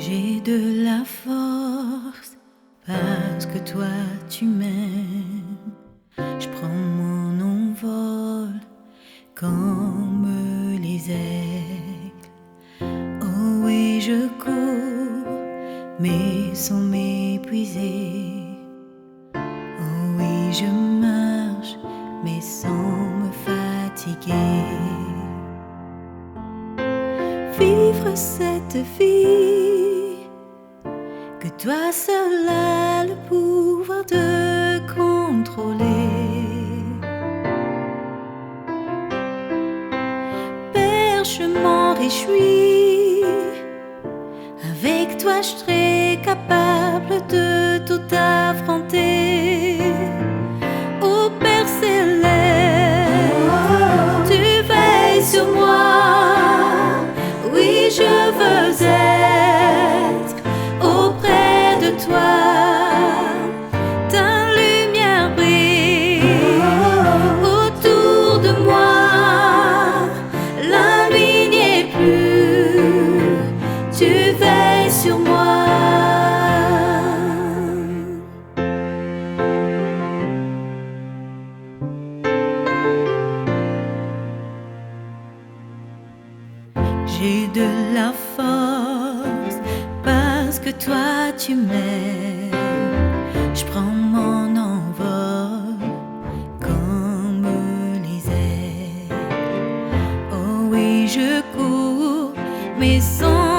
J'ai de la force parce que toi tu m'aimes. Je prends mon envol comme les aigles. Oh oui, je cours, mais sans m'épuiser. Oh oui, je marche, mais sans me fatiguer. Vivre cette vie que toi seul as le pouvoir de contrôler. Père, je m'en réjouis. Avec toi, je serai capable de tout affronter. Ô Père céleste, tu veilles sur moi. Oui, je veux être auprès de toi. Ta lumière brille autour de moi. La nuit n'y est plus. Tu veilles sur moi. J'ai de la force parce que toi tu m'aimes. Je prends mon envol comme les ailes. Oh oui, je cours, mais sans